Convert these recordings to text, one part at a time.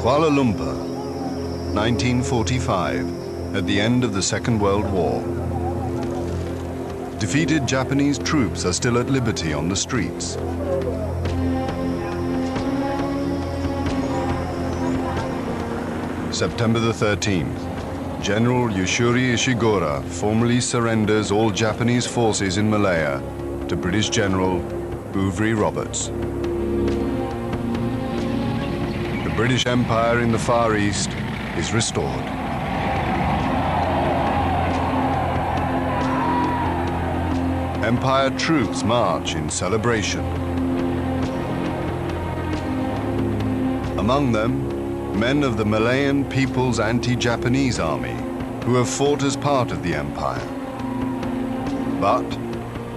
Kuala Lumpur, 1945, at the end of the Second World War. Defeated Japanese troops are still at liberty on the streets. September the 13th, General Yusuri Ishiguro formally surrenders all Japanese forces in Malaya to British General Bouverie Roberts. The British Empire in the Far East is restored. Empire troops march in celebration. Among them, men of the Malayan People's Anti-Japanese Army, who have fought as part of the empire. But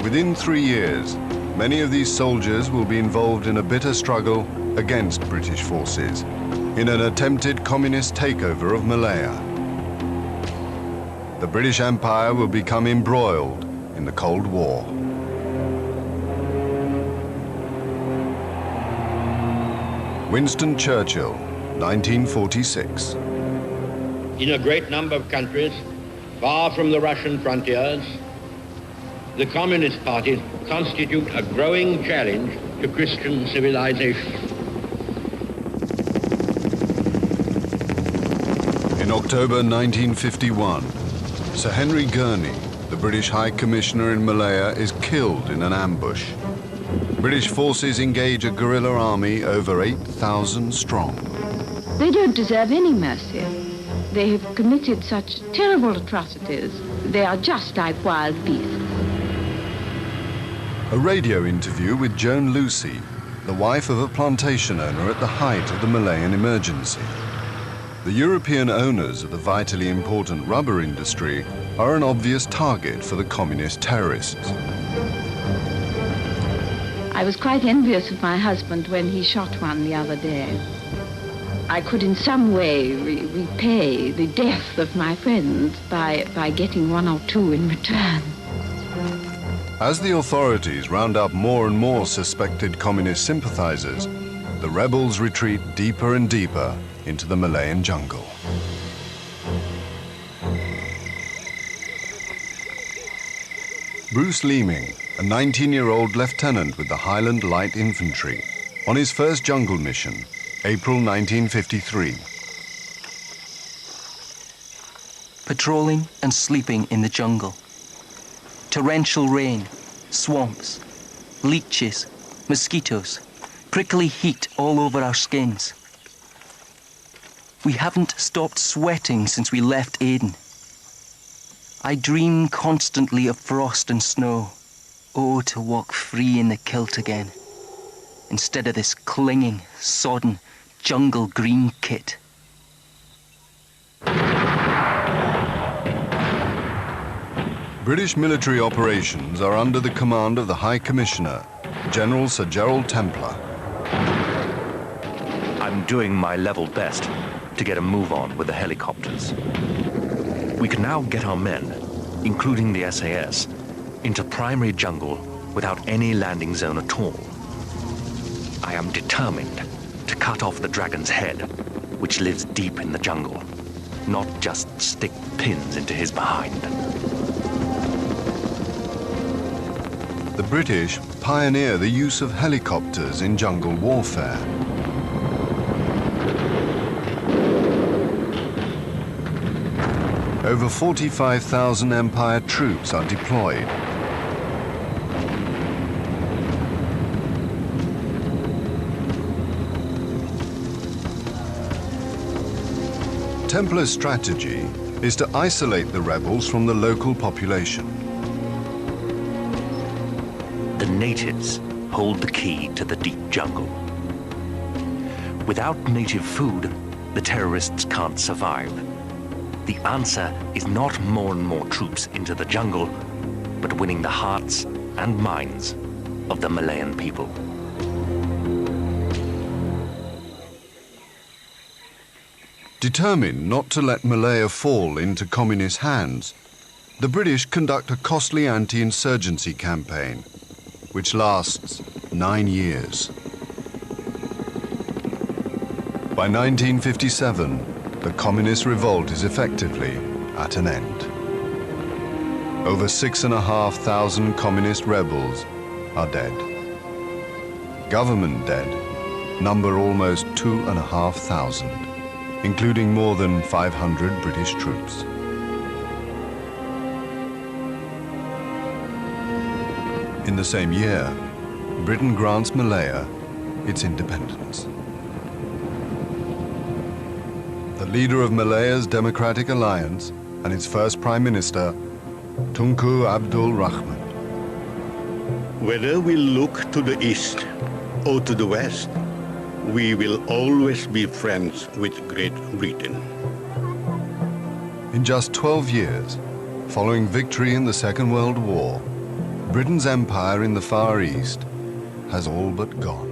within 3 years, many of these soldiers will be involved in a bitter struggle against British forces in an attempted communist takeover of Malaya. The British Empire will become embroiled in the Cold War. Winston Churchill, 1946. In a great number of countries, far from the Russian frontiers, the Communist parties constitute a growing challenge to Christian civilization. In October 1951, Sir Henry Gurney, the British High Commissioner in Malaya, is killed in an ambush. British forces engage a guerrilla army over 8,000 strong. They don't deserve any mercy. They have committed such terrible atrocities. They are just like wild beasts. A radio interview with Joan Lucy, the wife of a plantation owner at the height of the Malayan emergency. The European owners of the vitally important rubber industry are an obvious target for the communist terrorists. I was quite envious of my husband when he shot one the other day. I could in some way repay the death of my friends by getting one or two in return. As the authorities round up more and more suspected communist sympathizers, the rebels retreat deeper and deeper into the Malayan jungle. Bruce Leeming, a 19-year-old lieutenant with the Highland Light Infantry, on his first jungle mission, April 1953. Patrolling and sleeping in the jungle. Torrential rain, swamps, leeches, mosquitoes, prickly heat all over our skins. We haven't stopped sweating since we left Aden. I dream constantly of frost and snow. Oh, to walk free in the kilt again, instead of this clinging, sodden, jungle green kit. British military operations are under the command of the High Commissioner, General Sir Gerald Templar. I'm doing my level best to get a move on with the helicopters. We can now get our men, including the SAS, into primary jungle without any landing zone at all. I am determined to cut off the dragon's head, which lives deep in the jungle, not just stick pins into his behind. The British pioneer the use of helicopters in jungle warfare. Over 45,000 Empire troops are deployed. Templar's strategy is to isolate the rebels from the local population. The natives hold the key to the deep jungle. Without native food, the terrorists can't survive. The answer is not more and more troops into the jungle, but winning the hearts and minds of the Malayan people. Determined not to let Malaya fall into communist hands, the British conduct a costly anti-insurgency campaign, which lasts 9 years. By 1957, the Communist revolt is effectively at an end. Over 6,500 Communist rebels are dead. Government dead number almost 2,500, including more than 500 British troops. In the same year, Britain grants Malaya its independence. The leader of Malaya's Democratic Alliance and its first Prime Minister, Tunku Abdul Rahman. Whether we look to the east or to the west, we will always be friends with Great Britain. In just 12 years, following victory in the Second World War, Britain's empire in the Far East has all but gone.